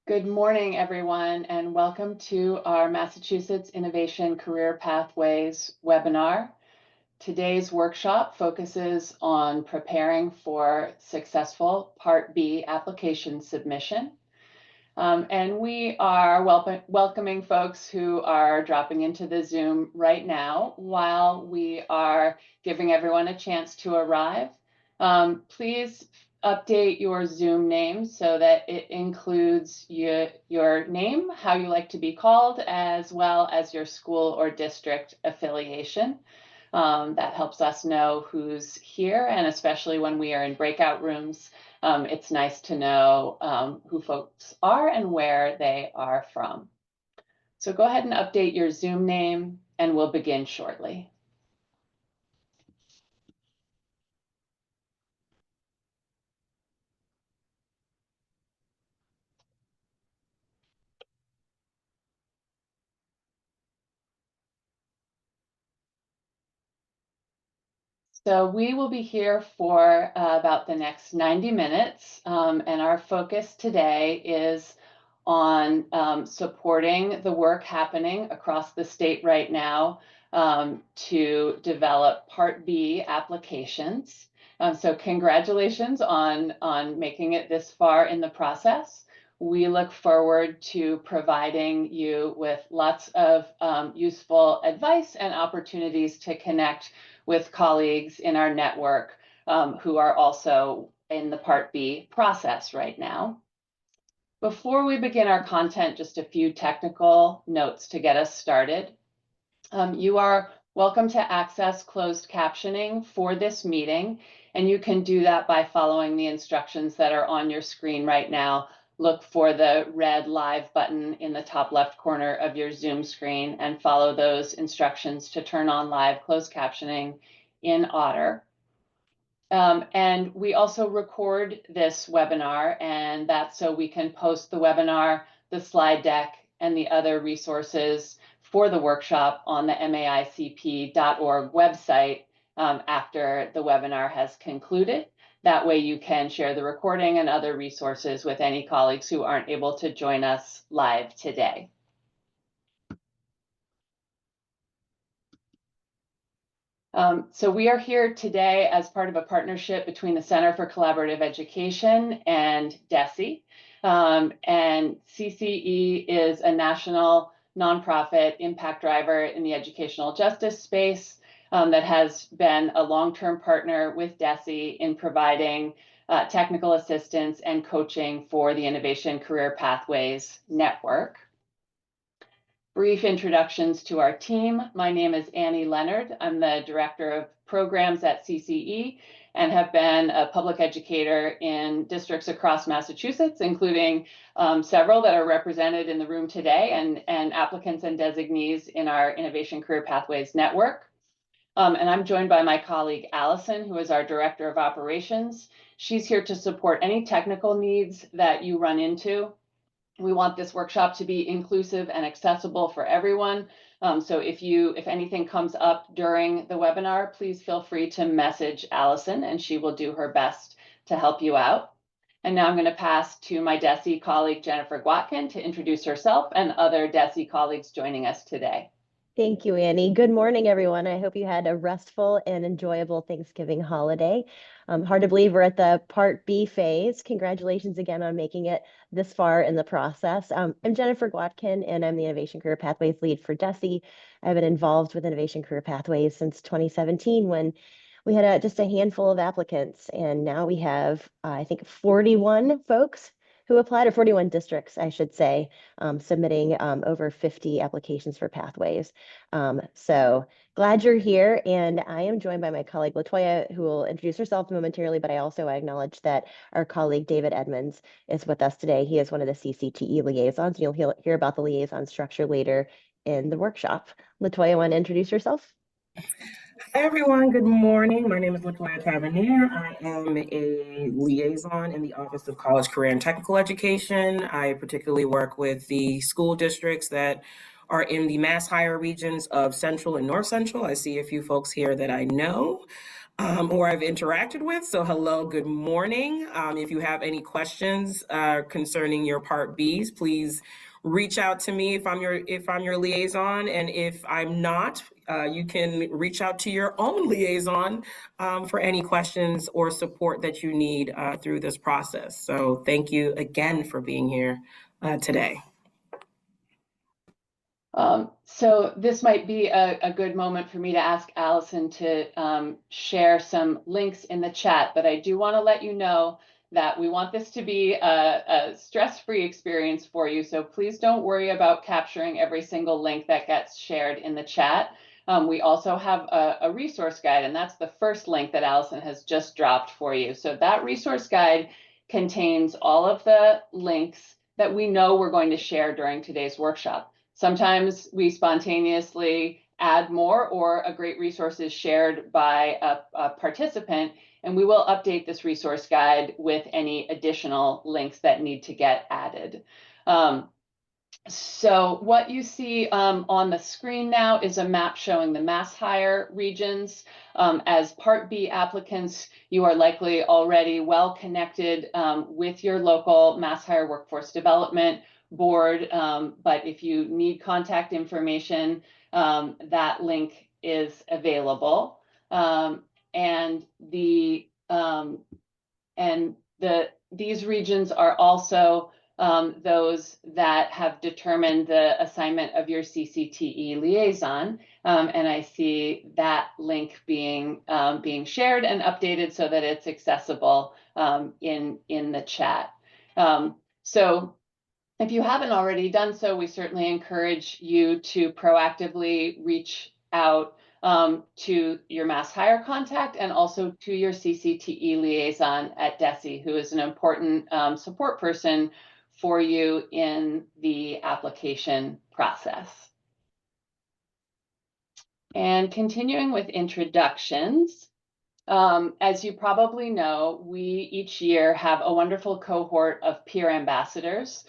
Good morning, everyone, and welcome to our Massachusetts Innovation Career Pathways webinar. Today's workshop focuses on preparing for successful Part B application submission. And we are welcoming folks who are dropping into the Zoom right now while we are giving everyone a chance to arrive. Please update your Zoom name so that it includes your name, how you like to be called, as well as your school or district affiliation. That helps us know who's here, and especially when we are in breakout rooms, it's nice to know who folks are and where they are from. So go ahead and update your Zoom name, and we'll begin shortly. So we will be here for about the next 90 minutes, and our focus today is on supporting the work happening across the state right now to develop Part B applications. So congratulations on making it this far in the process. We look forward to providing you with lots of useful advice and opportunities to connect with colleagues in our network who are also in the Part B process right now. Before we begin our content, just a few technical notes to get us started. You are welcome to access closed captioning for this meeting, and you can do that by following the instructions that are on your screen right now. Look for the red live button in the top left corner of your Zoom screen and follow those instructions to turn on live closed captioning in Otter. And we also record this webinar, and that's so we can post the webinar, the slide deck, and the other resources for the workshop on the maicp.org website after the webinar has concluded. That way you can share the recording and other resources with any colleagues who aren't able to join us live today. So we are here today as part of a partnership between the Center for Collaborative Education and DESE. And CCE is a national nonprofit impact driver in the educational justice space that has been a long-term partner with DESE in providing technical assistance and coaching for the Innovation Career Pathways Network. Brief introductions to our team. My name is Annie Leonard. I'm the Director of Programs at CCE and have been a public educator in districts across Massachusetts, including several that are represented in the room today and applicants and designees in our Innovation Career Pathways Network. And I'm joined by my colleague, Allison, who is our Director of Operations. She's here to support any technical needs that you run into. We want this workshop to be inclusive and accessible for everyone. So if anything comes up during the webinar, please feel free to message Allison and she will do her best to help you out. And now I'm going to pass to my DESE colleague, Jennifer Gwatkin, to introduce herself and other DESE colleagues joining us today. Thank you, Annie. Good morning, everyone. I hope you had a restful and enjoyable Thanksgiving holiday. Hard to believe we're at the Part B phase. Congratulations again on making it this far in the process. I'm Jennifer Gwatkin, and I'm the Innovation Career Pathways lead for DESE. I've been involved with Innovation Career Pathways since 2017 when we had just a handful of applicants, and now we have, I think, 41 folks who applied, or 41 districts, I should say, submitting over 50 applications for pathways. So glad you're here. And I am joined by my colleague, Latoya, who will introduce herself momentarily, but I also acknowledge that our colleague, David Edmonds, is with us today. He is one of the CCTE liaisons. You'll hear about the liaison structure later in the workshop. Latoya, want to introduce yourself? Hi, everyone. Good morning. My name is Latoya Tavernier. I am a liaison in the Office of College, Career, and Technical Education. I particularly work with the school districts that are in the mass hire regions of Central and North Central. I see a few folks here that I know. or I've interacted with. So hello, good morning. If you have any questions concerning your Part Bs, please reach out to me if I'm your liaison, and if I'm not, you can reach out to your own liaison for any questions or support that you need through this process. So thank you again for being here today. So this might be a good moment for me to ask Allison to share some links in the chat, but I do want to let you know that we want this to be a stress-free experience for you. So please don't worry about capturing every single link that gets shared in the chat. We also have a resource guide, and that's the first link that Allison has just dropped for you. So that resource guide contains all of the links that we know we're going to share during today's workshop. Sometimes we spontaneously add more, or a great resource is shared by a participant, and we will update this resource guide with any additional links that need to get added. So what you see on the screen now is a map showing the MassHire regions. As Part B applicants, you are likely already well connected with your local MassHire Workforce Development Board, but if you need contact information, that link is available. And these regions are also those that have determined the assignment of your CCTE liaison. And I see that link being shared and updated so that it's accessible in the chat. So if you haven't already done so, we certainly encourage you to proactively reach out to your MassHire contact and also to your CCTE liaison at DESE, who is an important support person for you in the application process. And continuing with introductions, as you probably know, we each year have a wonderful cohort of peer ambassadors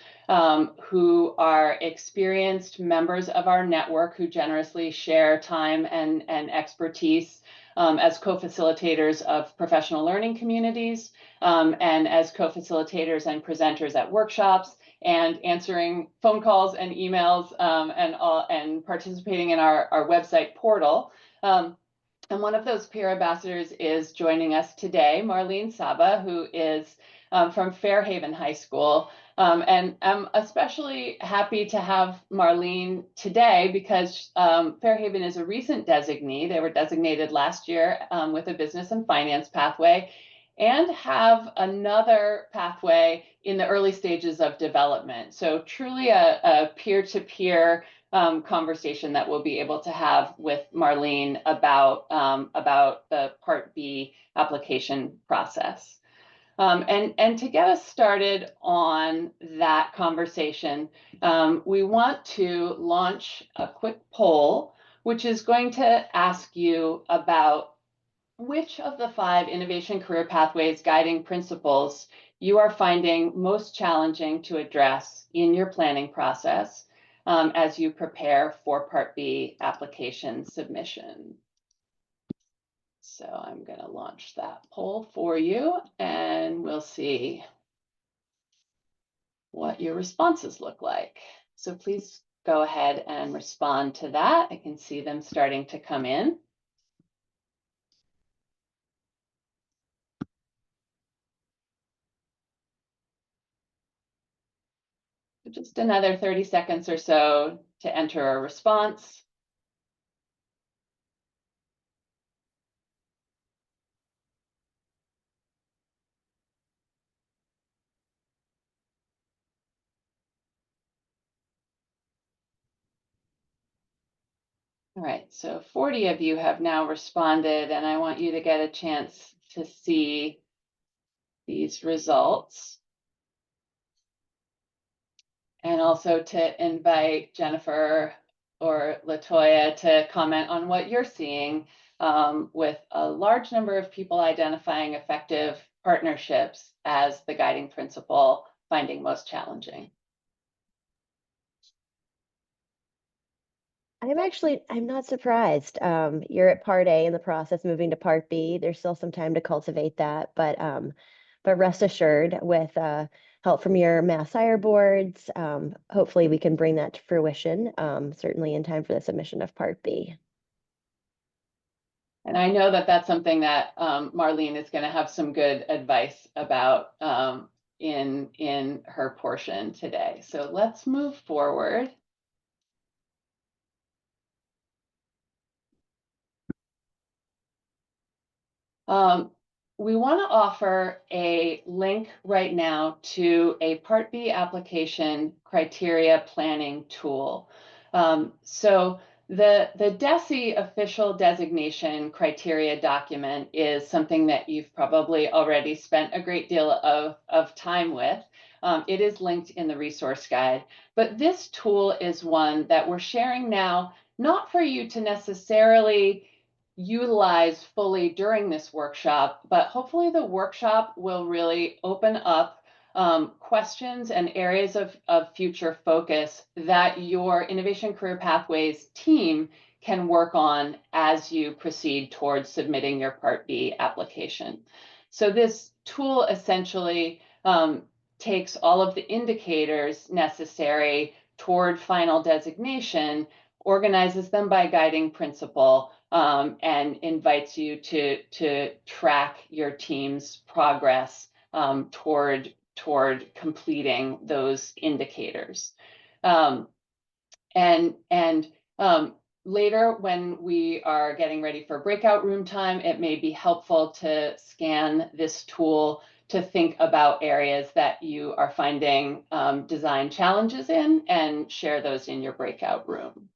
who are experienced members of our network who generously share time and expertise as co-facilitators of professional learning communities and as co-facilitators and presenters at workshops and answering phone calls and emails and participating in our website portal. And one of those peer ambassadors is joining us today, Marlene Saba, who is from Fairhaven High School. And I'm especially happy to have Marlene today because Fairhaven is a recent designee. They were designated last year with a business and finance pathway and have another pathway in the early stages of development. So truly a peer-to-peer conversation that we'll be able to have with Marlene about the Part B application process. And to get us started on that conversation, we want to launch a quick poll, which is going to ask you about which of the 5 Innovation Career Pathways guiding principles you are finding most challenging to address in your planning process as you prepare for Part B application submission. So I'm going to launch that poll for you, and we'll see what your responses look like. So please go ahead and respond to that. I can see them starting to come in. Just another 30 seconds or so to enter a response. All right, so 40 of you have now responded, and I want you to get a chance to see these results. And also to invite Jennifer or Latoya to comment on what you're seeing with a large number of people identifying effective partnerships as the guiding principle finding most challenging. I'm not surprised. You're at part A in the process, moving to part B. There's still some time to cultivate that, but rest assured, with help from your Mass Hire boards, hopefully we can bring that to fruition, certainly in time for the submission of part B. And I know that that's something that Marlene is going to have some good advice about in her portion today. So let's move forward. We want to offer a link right now to a Part B application criteria planning tool. So the DESE official designation criteria document is something that you've probably already spent a great deal of time with. It is linked in the resource guide, but this tool is one that we're sharing now, not for you to necessarily utilize fully during this workshop, but hopefully the workshop will really open up questions and areas of future focus that your Innovation Career Pathways team can work on as you proceed towards submitting your Part B application. So this tool essentially takes all of the indicators necessary toward final designation, organizes them by guiding principle, and invites you to track your team's progress toward completing those indicators. And later, when we are getting ready for breakout room time, it may be helpful to scan this tool to think about areas that you are finding design challenges in and share those in your breakout room.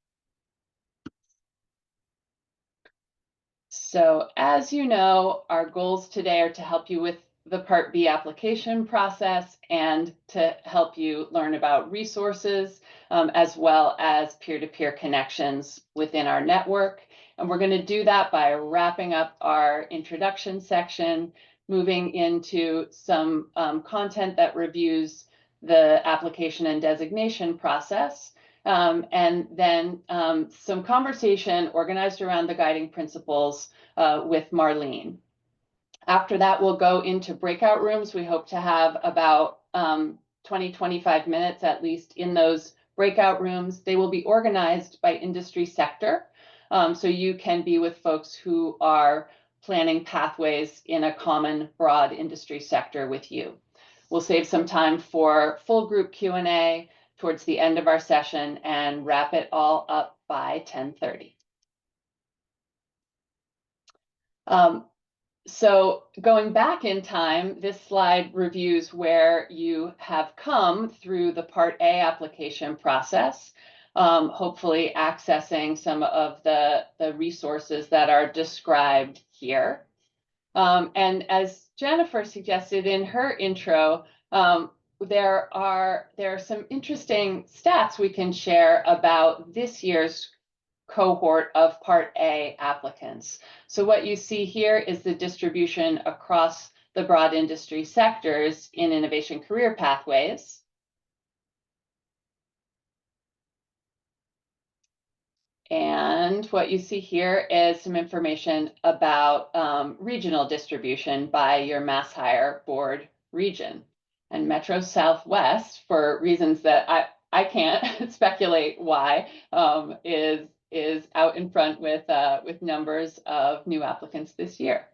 So as you know, our goals today are to help you with the Part B application process and to help you learn about resources as well as peer-to-peer connections within our network. And we're going to do that by wrapping up our introduction section, moving into some content that reviews the application and designation process. And then some conversation organized around the guiding principles with Marlene. After that, we'll go into breakout rooms. We hope to have about 20-25 minutes at least in those breakout rooms. They will be organized by industry sector. So you can be with folks who are planning pathways in a common broad industry sector with you. We'll save some time for full group Q&A towards the end of our session and wrap it all up by 10:30. So going back in time, this slide reviews where you have come through the Part A application process, hopefully accessing some of the resources that are described here. And as Jennifer suggested in her intro, there are some interesting stats we can share about this year's cohort of Part A applicants. So what you see here is the distribution across the broad industry sectors in Innovation Career Pathways. And what you see here is some information about regional distribution by your Mass Hire board region. And Metro Southwest, for reasons that I can't speculate why, is out in front with numbers of new applicants this year.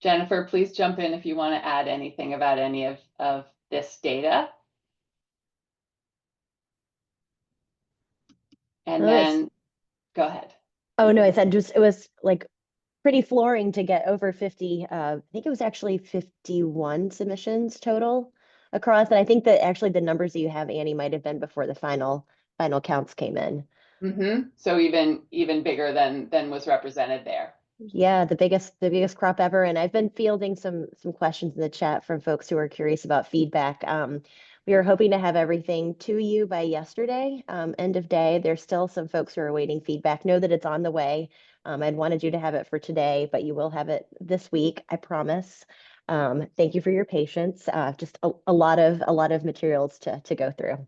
Jennifer, please jump in if you want to add anything about any of this data. And then go ahead. Oh no, I said just it was like pretty flooring to get over 50. I think it was actually 51 submissions total across. And I think that actually the numbers that you have, Annie, might have been before the final counts came in. So even bigger than was represented there. Yeah, the biggest crop ever. And I've been fielding some questions in the chat from folks who are curious about feedback. We are hoping to have everything to you by yesterday, end of day. There's still some folks who are awaiting feedback. Know that it's on the way. I'd wanted you to have it for today, but you will have it this week, I promise. Thank you for your patience. Just a lot of materials to go through.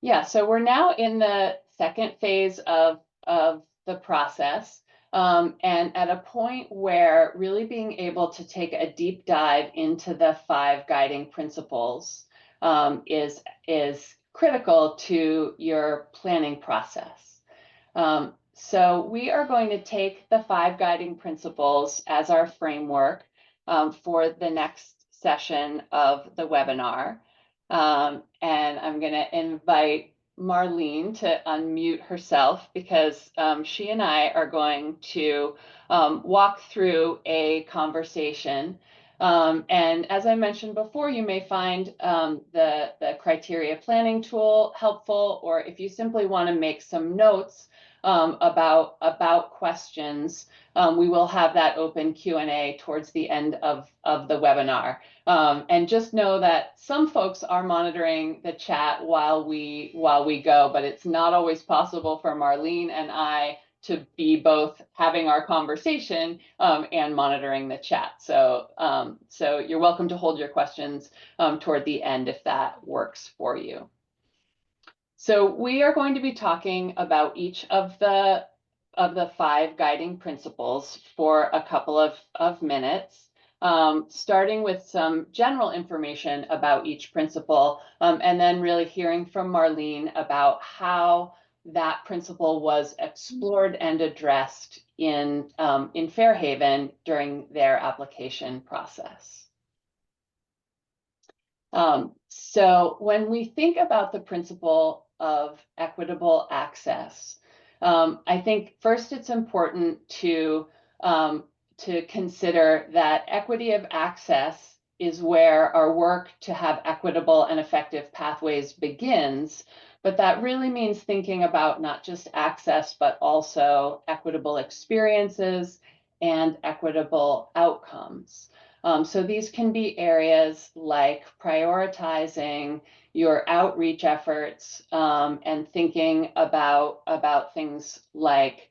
Yeah, so we're now in the second phase of the process. And at a point where really being able to take a deep dive into the 5 guiding principles is critical to your planning process. So we are going to take the 5 guiding principles as our framework for the next session of the webinar. And I'm going to invite Marlene to unmute herself because she and I are going to walk through a conversation. And as I mentioned before, you may find the criteria planning tool helpful, or if you simply want to make some notes about questions, we will have that open Q&A towards the end of the webinar. And just know that some folks are monitoring the chat while we go, but it's not always possible for Marlene and I to be both having our conversation and monitoring the chat. So, so you're welcome to hold your questions toward the end if that works for you. So we are going to be talking about each of the 5 guiding principles for a couple of minutes, starting with some general information about each principle, and then really hearing from Marlene about how that principle was explored and addressed in Fairhaven during their application process. So when we think about the principle of equitable access, I think first it's important to consider that equity of access is where our work to have equitable and effective pathways begins, but that really means thinking about not just access, but also equitable experiences and equitable outcomes. So these can be areas like prioritizing your outreach efforts and thinking about things like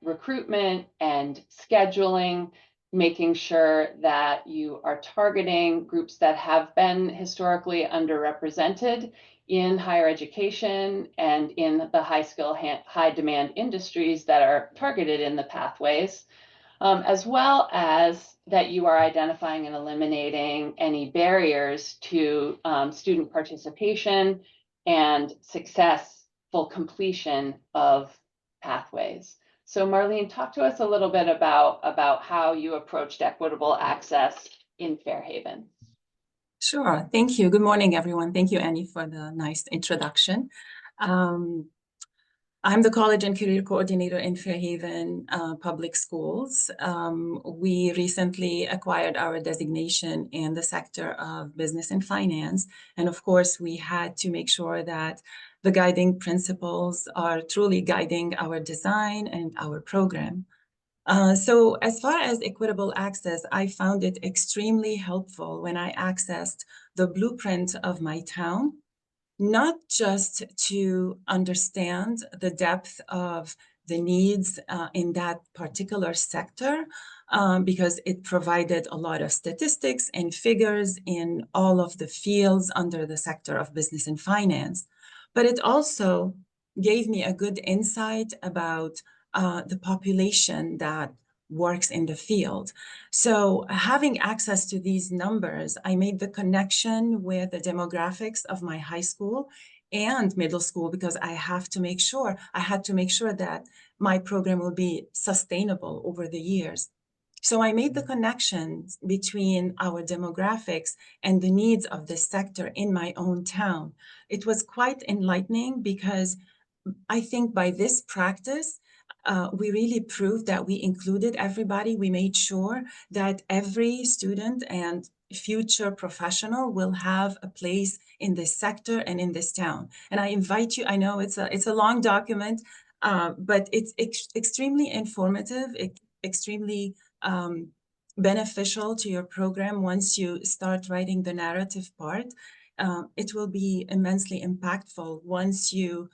recruitment and scheduling, making sure that you are targeting groups that have been historically underrepresented in higher education and in the high skill, high demand industries that are targeted in the pathways. As well as that you are identifying and eliminating any barriers to student participation and successful completion of pathways. So Marlene, talk to us a little bit about how you approached equitable access in Fairhaven. Sure, thank you. Good morning, everyone. Thank you, Annie, for the nice introduction. I'm the College and Career Coordinator in Fairhaven Public Schools. We recently acquired our designation in the sector of business and finance. And of course, we had to make sure that the guiding principles are truly guiding our design and our program. So as far as equitable access, I found it extremely helpful when I accessed the blueprint of my town, not just to understand the depth of the needs in that particular sector, because it provided a lot of statistics and figures in all of the fields under the sector of business and finance, but it also gave me a good insight about the population that works in the field. So having access to these numbers, I made the connection with the demographics of my high school and middle school because I had to make sure that my program will be sustainable over the years. So I made the connections between our demographics and the needs of this sector in my own town. It was quite enlightening because I think by this practice, we really proved that we included everybody. We made sure that every student and future professional will have a place in this sector and in this town. And I invite you, I know it's a long document, but it's extremely informative, extremely beneficial to your program once you start writing the narrative part. It will be immensely impactful once you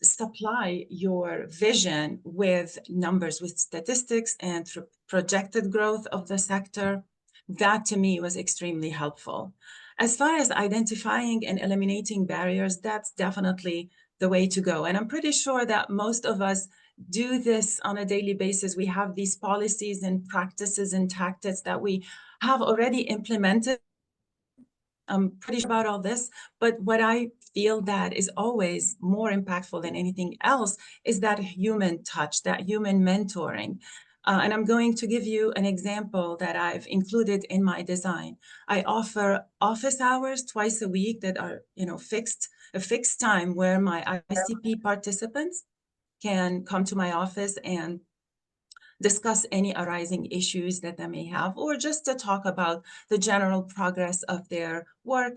supply your vision with numbers, with statistics and projected growth of the sector, that to me was extremely helpful. As far as identifying and eliminating barriers, that's definitely the way to go. And I'm pretty sure that most of us do this on a daily basis. We have these policies and practices and tactics that we have already implemented. I'm pretty sure about all this, but what I feel that is always more impactful than anything else is that human touch, that human mentoring. And I'm going to give you an example that I've included in my design. I offer office hours twice a week that are, a fixed time where my ICP participants can come to my office and discuss any arising issues that they may have, or just to talk about the general progress of their work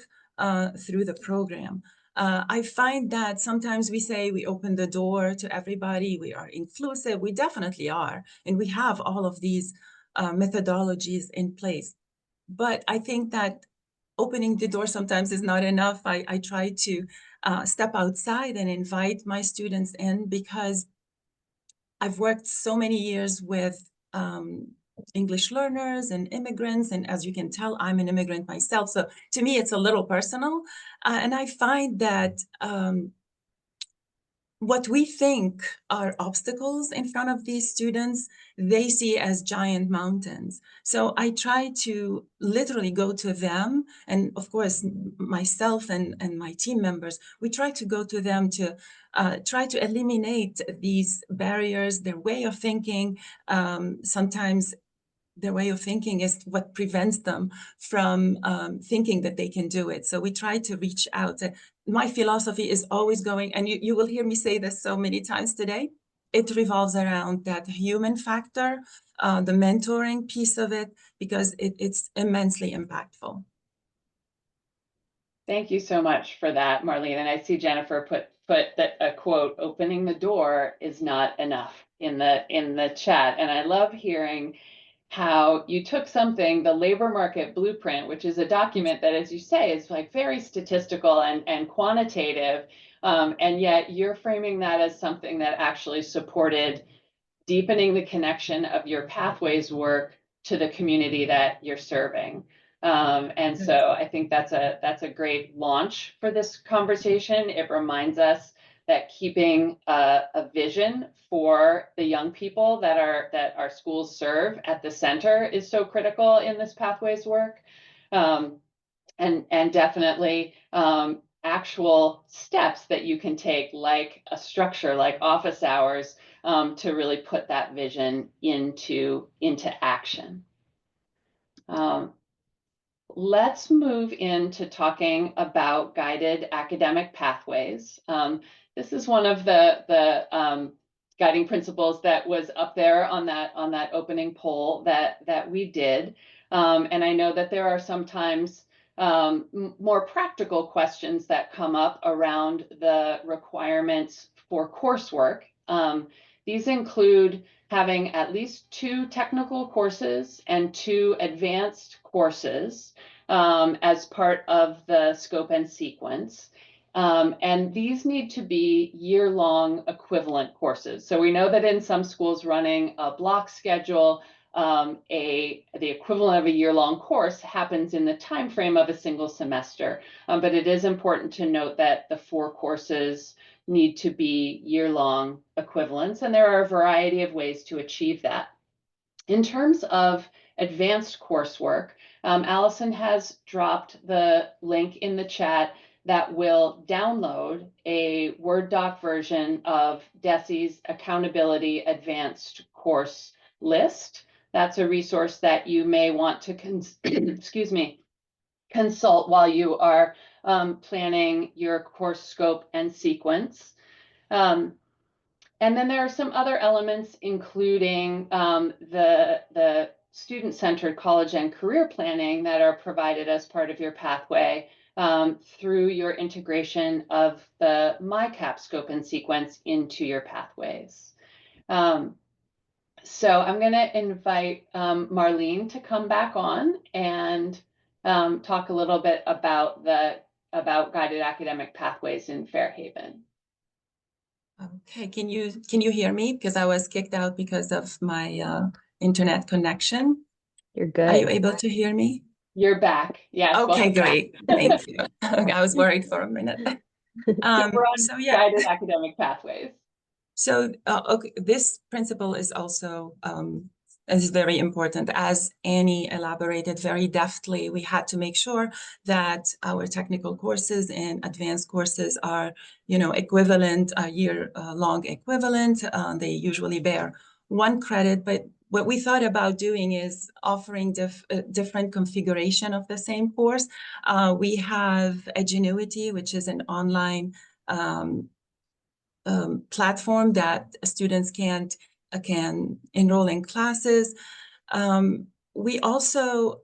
through the program. I find that sometimes we say we open the door to everybody, we are inclusive, we definitely are, and we have all of these methodologies in place. But I think that opening the door sometimes is not enough. I try to step outside and invite my students in, because I've worked so many years with English learners and immigrants, and as you can tell, I'm an immigrant myself. So to me, it's a little personal. And I find that what we think are obstacles in front of these students, they see as giant mountains. So I try to literally go to them, and of course, myself and my team members, we try to go to them to try to eliminate these barriers, their way of thinking. Sometimes their way of thinking is what prevents them from thinking that they can do it. So we try to reach out. My philosophy is always going, and you will hear me say this so many times today, it revolves around that human factor, the mentoring piece of it, because it's immensely impactful. Thank you so much for that, Marlene. And I see Jennifer put that a quote, "Opening the door is not enough," in the chat. And I love hearing how you took something, the labor market blueprint, which is a document that, as you say, is like very statistical and quantitative, and yet you're framing that as something that actually supported deepening the connection of your pathways work to the community that you're serving. And so I think that's a great launch for this conversation. It reminds us that keeping a vision for the young people that our schools serve at the center is so critical in this pathways work, and definitely actual steps that you can take, like a structure like office hours, to really put that vision into action. Let's move into talking about guided academic pathways. This is one of the guiding principles that was up there on that opening poll that we did. And I know that there are sometimes more practical questions that come up around the requirements for coursework. These include having at least 2 technical courses and 2 advanced courses as part of the scope and sequence. And these need to be year-long equivalent courses. So we know that in some schools running a block schedule, the equivalent of a year-long course happens in the time frame of a single semester. But it is important to note that the 4 courses need to be year-long equivalents, and there are a variety of ways to achieve that. In terms of advanced coursework, Allison has dropped the link in the chat that will download a Word doc version of DESE's Accountability Advanced Course List. That's a resource that you may want to consult while you are planning your course scope and sequence. And then there are some other elements, including the student-centered college and career planning that are provided as part of your pathway through your integration of the MyCap scope and sequence into your pathways. So I'm going to invite Marlene to come back on and talk a little bit about guided academic pathways in Fairhaven. Okay, can you hear me? Because I was kicked out because of my internet connection. You're Are you good. able to hear me? You're back. Yes. Okay, Welcome back. great. Thank you. I was worried for a minute. We're on So yeah, guided academic pathways. so okay, this principle is also is very important. As Annie elaborated very deftly, we had to make sure that our technical courses and advanced courses are, equivalent, a year-long equivalent. They usually bear 1 credit, but what we thought about doing is offering different configuration of the same course. We have Edgenuity, which is an online platform that students can enroll in classes. We also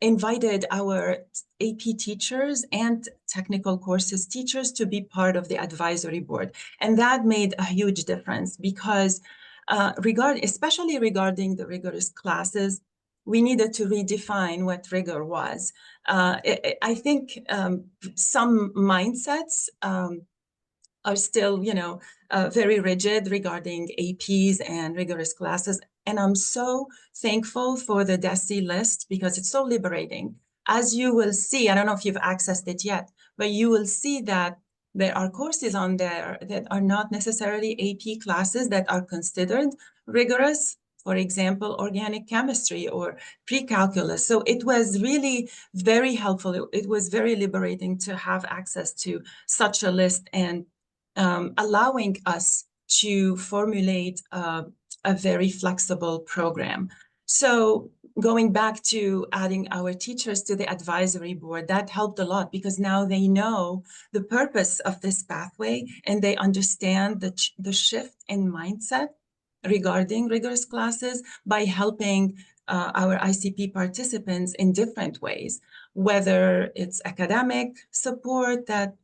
invited our AP teachers and technical courses teachers to be part of the advisory board. And that made a huge difference because especially regarding the rigorous classes, we needed to redefine what rigor was. I think some mindsets are still, very rigid regarding APs and rigorous classes. And I'm so thankful for the DESE list because it's so liberating. As you will see, I don't know if you've accessed it yet, but you will see that there are courses on there that are not necessarily AP classes that are considered rigorous. For example, organic chemistry or pre-calculus. So it was really very helpful. It was very liberating to have access to such a list and allowing us to formulate a very flexible program. So going back to adding our teachers to the advisory board, that helped a lot because now they know the purpose of this pathway and they understand the shift in mindset regarding rigorous classes by helping our ICP participants in different ways, whether it's academic support that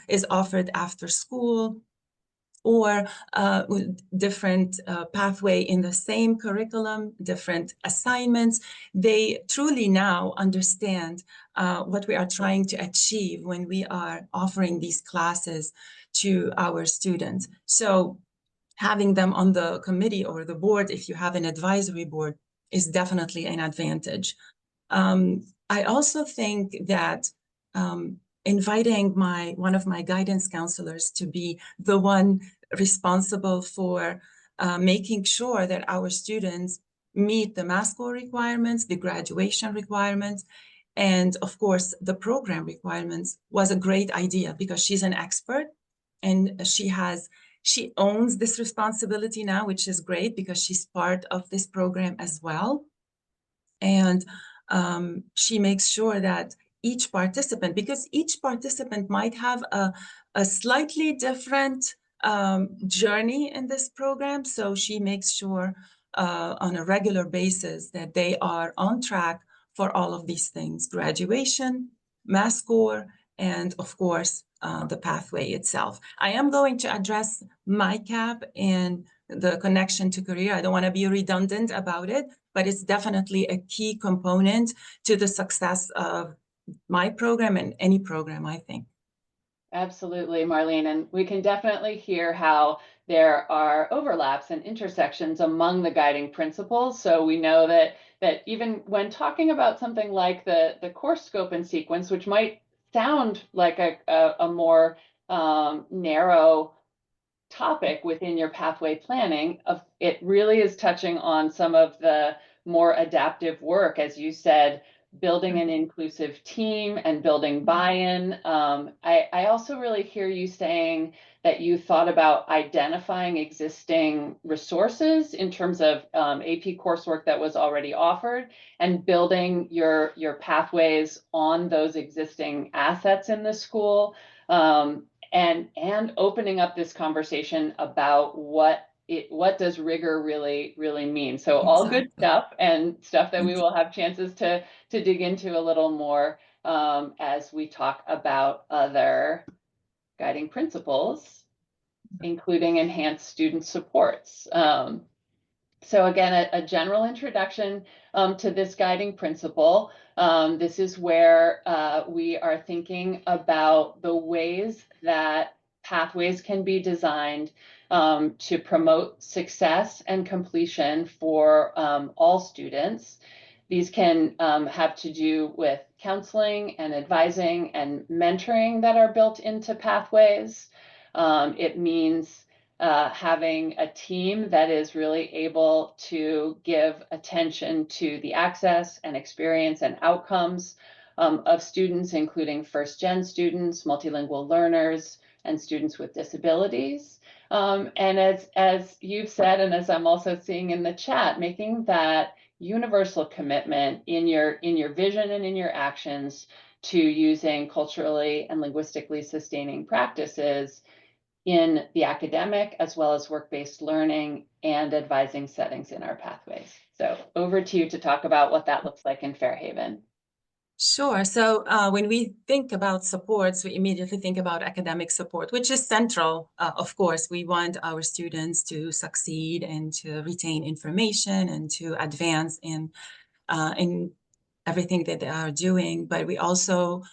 is offered after school, or different pathway in the same curriculum, different assignments. They truly now understand what we are trying to achieve when we are offering these classes to our students. So having them on the committee or the board, if you have an advisory board, is definitely an advantage. I also think that inviting one of my guidance counselors to be the one responsible for making sure that our students meet the math score requirements, the graduation requirements, and of course, the program requirements was a great idea because she's an expert and she owns this responsibility now, which is great because she's part of this program as well. And she makes sure that each participant, because each participant might have a slightly different journey in this program. So she makes sure on a regular basis that they are on track for all of these things: graduation, math score, and of course, the pathway itself. I am going to address MyCap and the connection to career. I don't want to be redundant about it, but it's definitely a key component to the success of my program and any program, I think. Absolutely, Marlene. And we can definitely hear how there are overlaps and intersections among the guiding principles. So we know that even when talking about something like the course scope and sequence, which might sound like a more narrow topic within your pathway planning, it really is touching on some of the more adaptive work, as you said, building an inclusive team and building buy-in. I also really hear you saying that you thought about identifying existing resources in terms of AP coursework that was already offered and building your pathways on those existing assets in the school. And opening up this conversation about what does rigor really mean. So all good stuff and stuff that we will have chances to dig into a little more as we talk about other guiding principles, including enhanced student supports. So again, a general introduction to this guiding principle. This is where we are thinking about the ways that pathways can be designed to promote success and completion for all students. These can have to do with counseling and advising and mentoring that are built into pathways. It means having a team that is really able to give attention to the access and experience and outcomes of students, including first-gen students, multilingual learners, and students with disabilities. And as you've said, and as I'm also seeing in the chat, making that universal commitment in your vision and in your actions to using culturally and linguistically sustaining practices in the academic as well as work-based learning and advising settings in our pathways. So over to you to talk about what that looks like in Fairhaven. Sure. So when we think about supports, we immediately think about academic support, which is central. Of course, we want our students to succeed and to retain information and to advance in everything that they are doing. But we also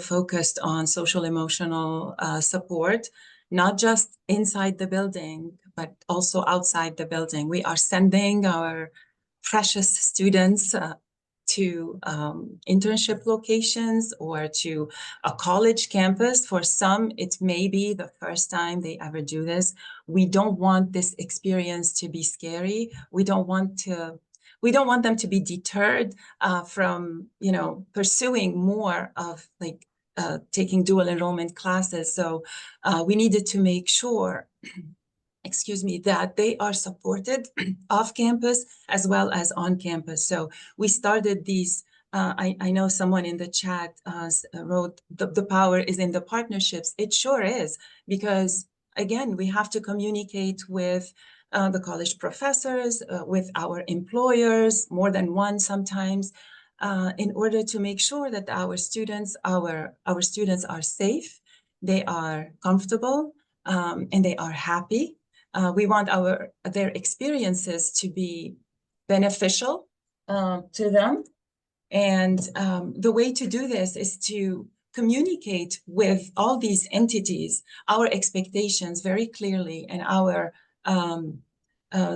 focused on social emotional support, not just inside the building, but also outside the building. We are sending our precious students to internship locations or to a college campus. For some, it may be the first time they ever do this. We don't want this experience to be scary. We don't want them to be deterred from, pursuing more of taking dual enrollment classes. So we needed to make sure that they are supported off campus as well as on campus. So we started these, I know someone in the chat wrote, the power is in the partnerships. It sure is, because again, we have to communicate with the college professors, with our employers, more than one sometimes, in order to make sure that our students are safe, they are comfortable, and they are happy. We want their experiences to be beneficial to them. And the way to do this is to communicate with all these entities our expectations very clearly and our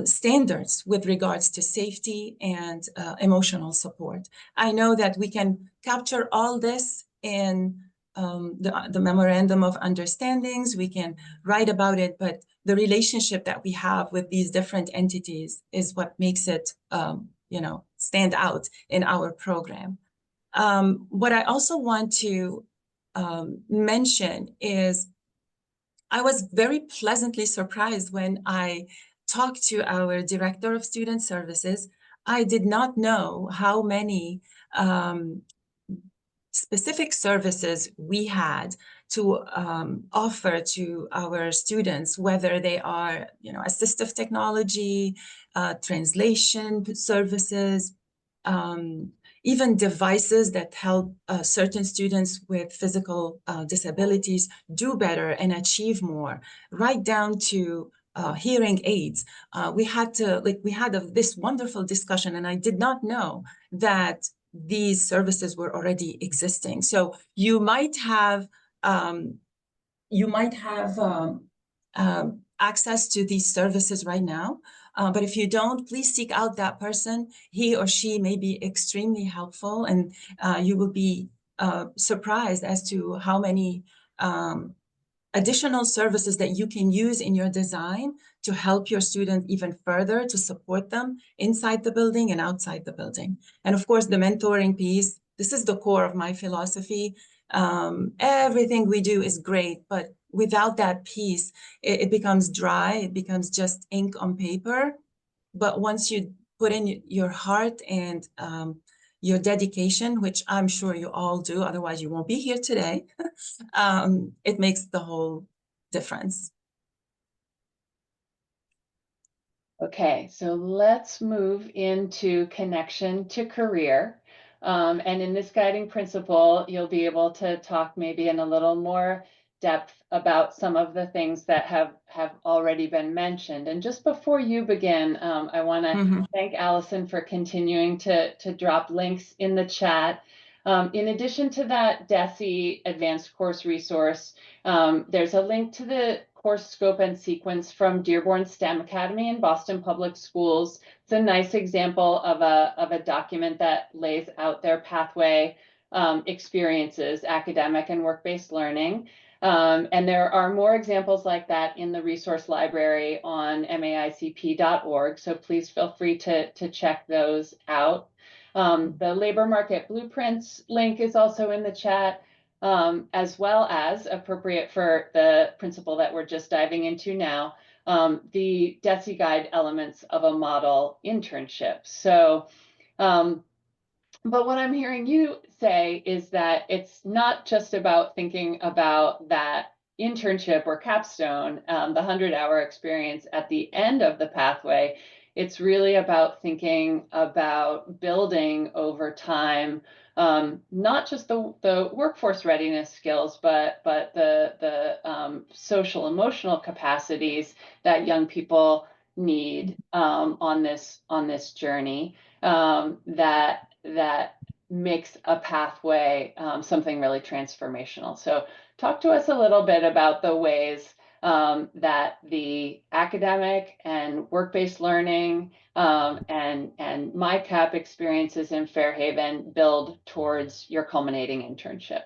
standards with regards to safety and emotional support. I know that we can capture all this in the memorandum of understandings. We can write about it, but the relationship that we have with these different entities is what makes it, stand out in our program. What I also want to mention is I was very pleasantly surprised when I talked to our director of student services. I did not know how many specific services we had to offer to our students, whether they are, assistive technology, translation services, even devices that help certain students with physical disabilities do better and achieve more, right down to hearing aids. We had this wonderful discussion, and I did not know that these services were already existing. So you might have access to these services right now, but if you don't, please seek out that person. He or she may be extremely helpful, and you will be surprised as to how many additional services that you can use in your design to help your student even further, to support them inside the building and outside the building. And of course, the mentoring piece, this is the core of my philosophy. Everything we do is great, but without that piece, it becomes dry, it becomes just ink on paper. But once you put in your heart and your dedication, which I'm sure you all do, otherwise you won't be here today, it makes the whole difference. Okay, so let's move into connection to career. And in this guiding principle, you'll be able to talk maybe in a little more depth about some of the things that have already been mentioned. And just before you begin, I want to thank Allison for continuing to drop links in the chat In addition to that DESE advanced course resource, there's a link to the course scope and sequence from Dearborn STEM Academy in Boston Public Schools. It's a nice example of a document that lays out their pathway experiences, academic and work-based learning. And there are more examples like that in the resource library on maicp.org. So please feel free to check those out. The labor market blueprints link is also in the chat, as well as, appropriate for the principle that we're just diving into now, the DESE guide elements of a model internship. So, but what I'm hearing you say is that it's not just about thinking about that internship or capstone, the 100-hour experience at the end of the pathway. It's really about thinking about building over time, not just the workforce readiness skills, but the social emotional capacities that young people need on this journey, that makes a pathway something really transformational. So talk to us a little bit about the ways that the academic and work-based learning and MyCap experiences in Fairhaven build towards your culminating internship.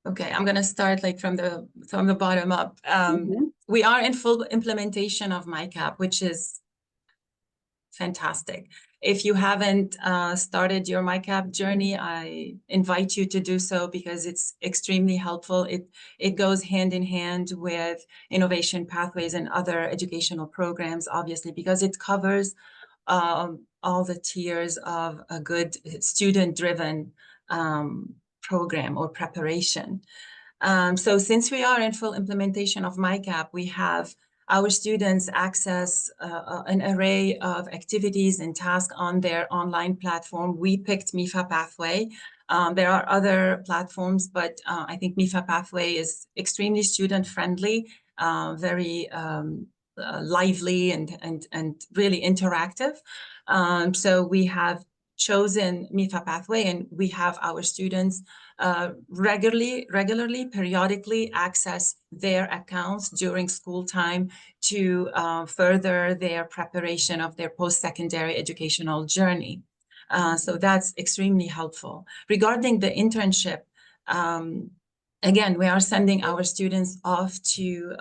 Okay, I'm going to start like from the bottom up. We are in full implementation of MyCap, which is fantastic. If you haven't started your MyCap journey, I invite you to do so because it's extremely helpful. It goes hand in hand with innovation pathways and other educational programs, obviously, because it covers all the tiers of a good student-driven program or preparation. So since we are in full implementation of MyCap, we have our students access an array of activities and tasks on their online platform. We picked MIFA Pathway. There are other platforms, but I think MIFA Pathway is extremely student-friendly, very lively and really interactive. So we have chosen MIFA Pathway, and we have our students regularly, periodically access their accounts during school time to further their preparation of their post-secondary educational journey. So that's extremely helpful. Regarding the internship, again, we are sending our students off to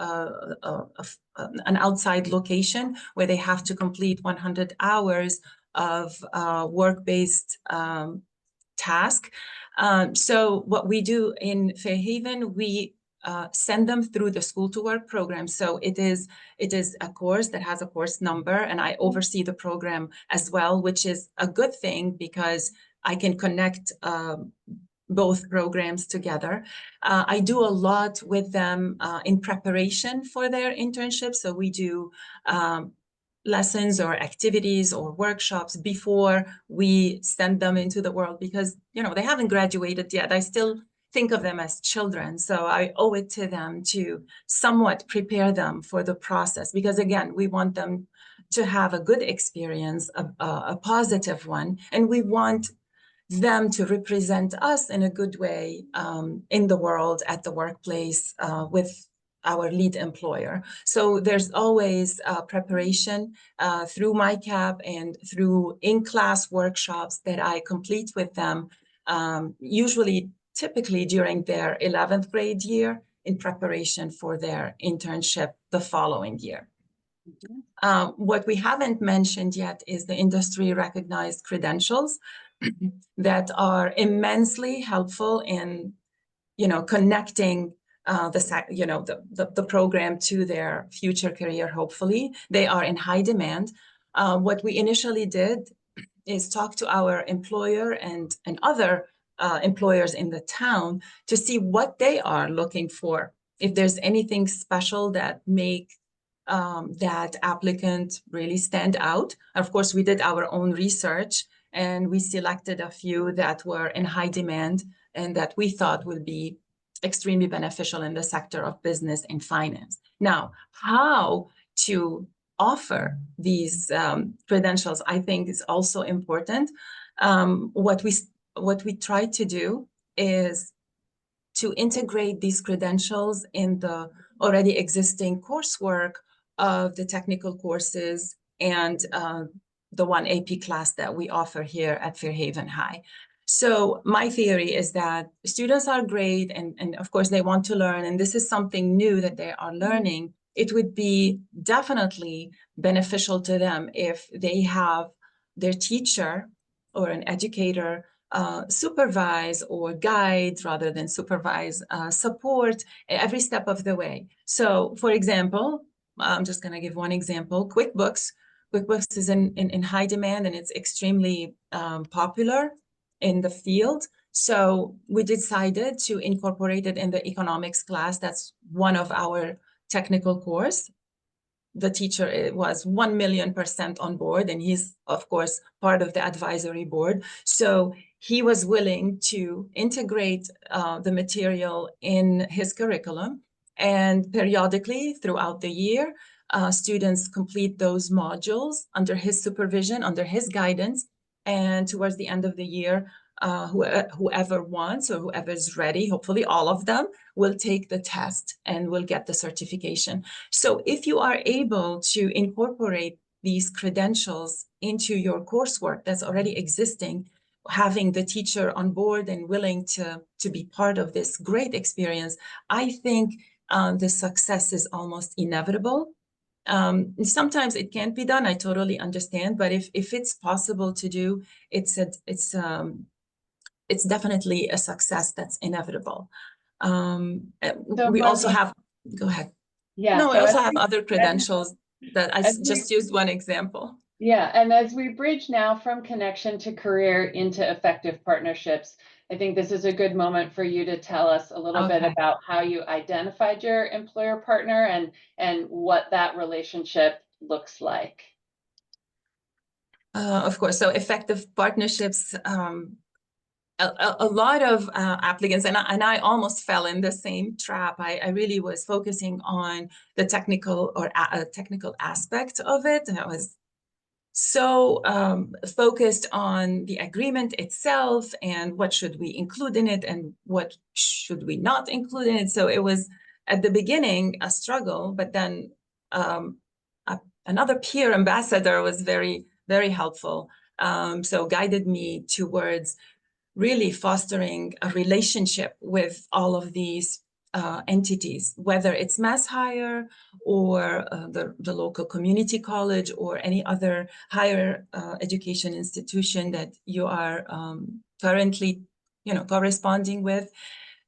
an outside location where they have to complete 100 hours of work-based task. So what we do in Fairhaven, we send them through the School to Work program. So it is a course that has a course number, and I oversee the program as well, which is a good thing because I can connect both programs together. I do a lot with them in preparation for their internship. So we do lessons or activities or workshops before we send them into the world because, you know, they haven't graduated yet. I still think of them as children. So I owe it to them to somewhat prepare them for the process because, again, we want them to have a good experience, a positive one, and we want them to represent us in a good way in the world, at the workplace, with our lead employer. So there's always preparation through MyCap and through in-class workshops that I complete with them, typically during their 11th grade year in preparation for their internship the following year. What we haven't mentioned yet is the industry recognized credentials that are immensely helpful in, connecting the program to their future career. Hopefully, they are in high demand. What we initially did is talk to our employer and other employers in the town to see what they are looking for. If there's anything special that make that applicant really stand out. Of course, we did our own research and we selected a few that were in high demand and that we thought would be extremely beneficial in the sector of business and finance. Now, how to offer these credentials, I think, is also important. What we what we try to do is to integrate these credentials in the already existing coursework of the technical courses and the one AP class that we offer here at Fairhaven High. So my theory is that students are great and of course they want to learn, and this is something new that they are learning. It would be definitely beneficial to them if they have their teacher or an educator supervise or guide rather than supervise, support every step of the way. So for example, I'm just going to give one example. QuickBooks is in high demand, and it's extremely popular in the field. So we decided to incorporate it in the economics class. That's one of our technical course. The teacher was 1,000,000% on board, and he's, of course, part of the advisory board. So he was willing to integrate the material in his curriculum. And periodically throughout the year, students complete those modules under his supervision, under his guidance. And towards the end of the year, whoever wants or whoever is ready, hopefully all of them, will take the test and will get the certification. So if you are able to incorporate these credentials into your coursework that's already existing, having the teacher on board and willing to be part of this great experience, I think the success is almost inevitable. Sometimes it can't be done, I totally understand, but if it's possible to do, it's definitely a success that's inevitable. We also have, go ahead. Yeah. No, so we also have other credentials that I just used one example. Yeah, and as we bridge now from connection to career into effective partnerships, I think this is a good moment for you to tell us a little bit about how you identified your employer partner and what that relationship looks like. Of course, so effective partnerships, a lot of applicants, and I almost fell in the same trap. I really was focusing on the technical or technical aspect of it, and I was so focused on the agreement itself and what should we include in it and what should we not include in it. So it was at the beginning a struggle, but then another peer ambassador was very, very helpful. So guided me towards really fostering a relationship with all of these entities, whether it's MassHire or the local community college or any other higher education institution that you are currently, corresponding with.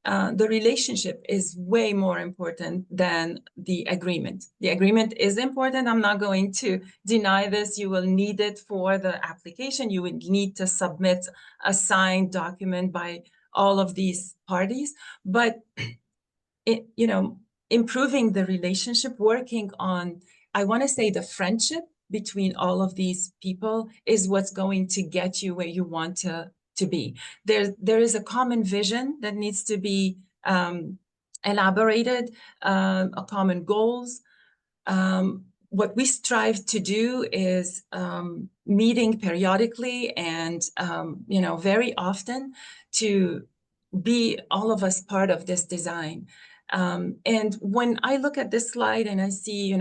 The relationship is way more important than the agreement. The agreement is important. I'm not going to deny this. You will need it for the application. You would need to submit a signed document by all of these parties. But improving the relationship, working on, I want to say, the friendship between all of these people is what's going to get you where you want to be. There is a common vision that needs to be elaborated, a common goals. What we strive to do is meeting periodically and very often to be all of us part of this design. And when I look at this slide and I see,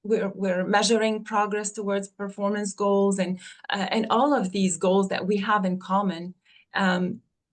we're measuring progress towards performance goals and all of these goals that we have in common,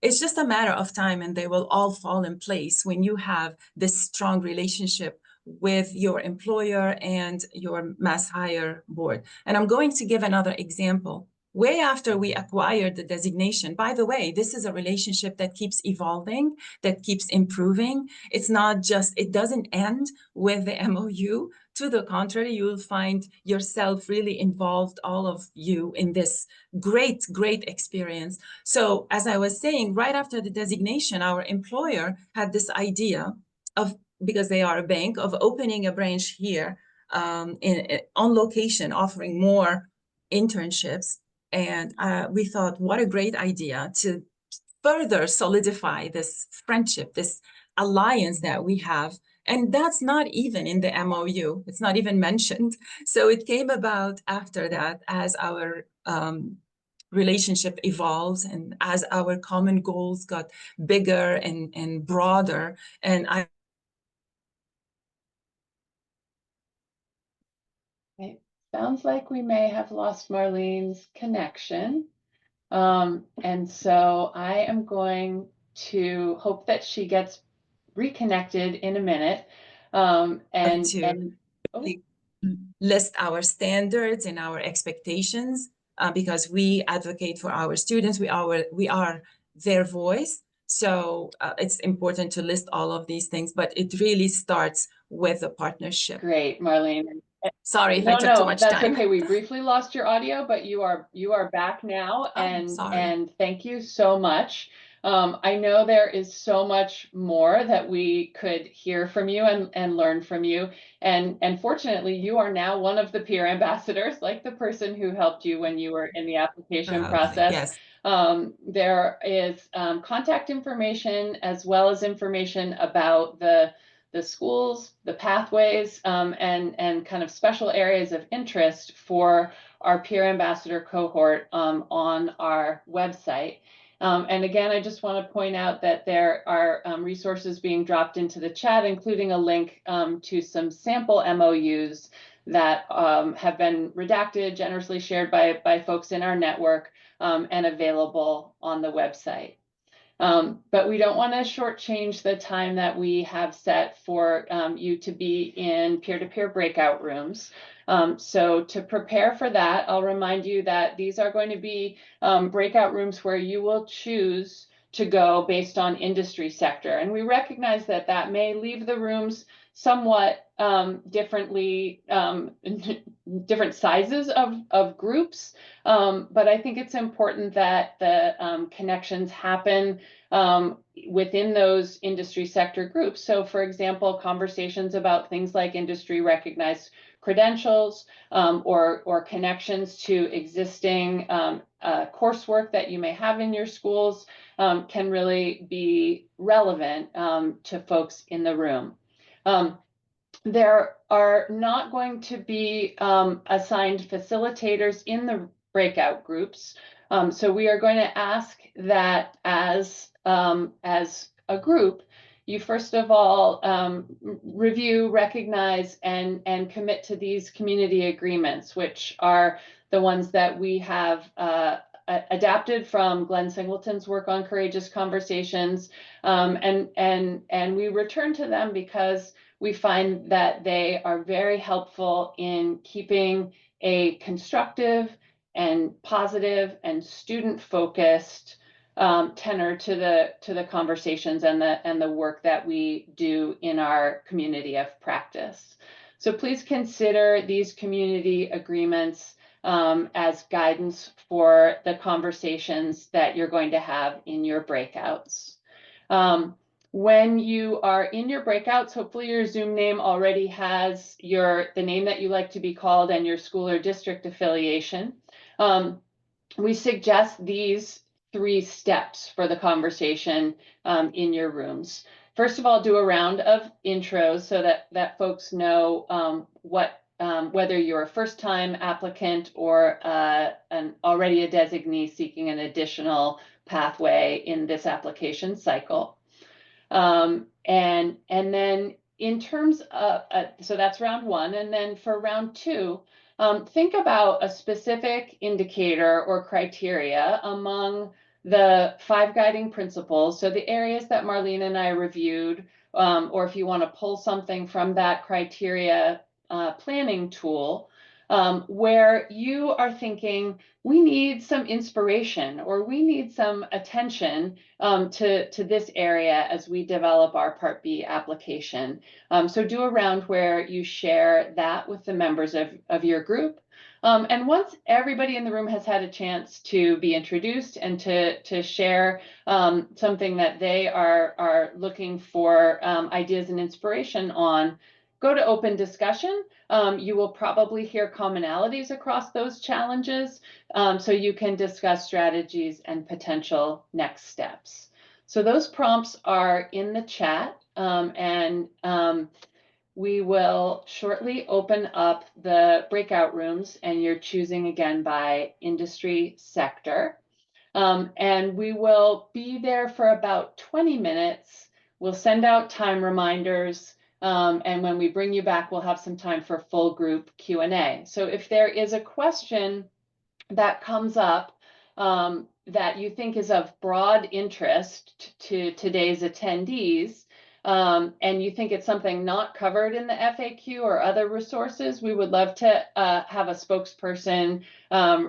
it's just a matter of time and they will all fall in place when you have this strong relationship with your employer and your MassHire board. And I'm going to give another example. Way after we acquired the designation, by the way, this is a relationship that keeps evolving, that keeps improving. It's not just, it doesn't end with the MOU. To the contrary, you'll find yourself really involved, all of you, in this great, great experience. So as I was saying, right after the designation, our employer had this idea of, because they are a bank, of opening a branch here on location, offering more internships. And we thought, what a great idea to further solidify this friendship, this alliance that we have. And that's not even in the MOU. It's not even mentioned. So it came about after that as our relationship evolves and as our common goals got bigger and broader. And Okay. Sounds like we may have lost Marlene's connection. And so I am going to hope that she gets reconnected in a minute. Oh, list our standards and our expectations because we advocate for our students. We are their voice. So it's important to list all of these things, but it really starts with a partnership. Great, Marlene. Sorry if I took too much time. That's okay. We briefly lost your audio, but you are back now, and thank you so much. I know there is so much more that we could hear from you and learn from you. And fortunately, you are now one of the peer ambassadors, like the person who helped you when you were in the application process. Yes. There is contact information as well as information about the schools, the pathways, and kind of special areas of interest for our peer ambassador cohort on our website. And again, I just want to point out that there are resources being dropped into the chat, including a link to some sample MOUs that have been redacted, generously shared by folks in our network, and available on the website. But we don't want to shortchange the time that we have set for you to be in peer-to-peer breakout rooms. So to prepare for that, I'll remind you that these are going to be breakout rooms where you will choose to go based on industry sector. And we recognize that that may leave the rooms somewhat differently, different sizes of groups. But I think it's important that the connections happen within those industry sector groups. So for example, conversations about things like industry recognized credentials or connections to existing coursework that you may have in your schools can really be relevant to folks in the room. There are not going to be assigned facilitators in the breakout groups. So we are going to ask that as a group, you first of all review, recognize, and commit to these community agreements, which are the ones that we have adapted from Glenn Singleton's work on Courageous Conversations. And we return to them because we find that they are very helpful in keeping a constructive and positive and student-focused tenor to the conversations and the work that we do in our community of practice. So please consider these community agreements as guidance for the conversations that you're going to have in your breakouts. When you are in your breakouts, hopefully your Zoom name already has the name that you like to be called and your school or district affiliation. We suggest these 3 steps for the conversation in your rooms. First of all, do a round of intros so that folks know whether you're a first-time applicant or already a designee seeking an additional pathway in this application cycle. And then in terms of, so that's round 1. And then for round 2, think about a specific indicator or criteria among the 5 guiding principles. So the areas that Marlene and I reviewed, or if you want to pull something from that criteria planning tool, where you are thinking, we need some inspiration or we need some attention to this area as we develop our Part B application. So do a round where you share that with the members of your group. And once everybody in the room has had a chance to be introduced and to share something that they are looking for ideas and inspiration on, go to open discussion. You will probably hear commonalities across those challenges, so you can discuss strategies and potential next steps. So those prompts are in the chat, and we will shortly open up the breakout rooms, and you're choosing again by industry sector. And we will be there for about 20 minutes. We'll send out time reminders. And when we bring you back, we'll have some time for full group Q&A. So if there is a question that comes up that you think is of broad interest to today's attendees, and you think it's something not covered in the FAQ or other resources, we would love to have a spokesperson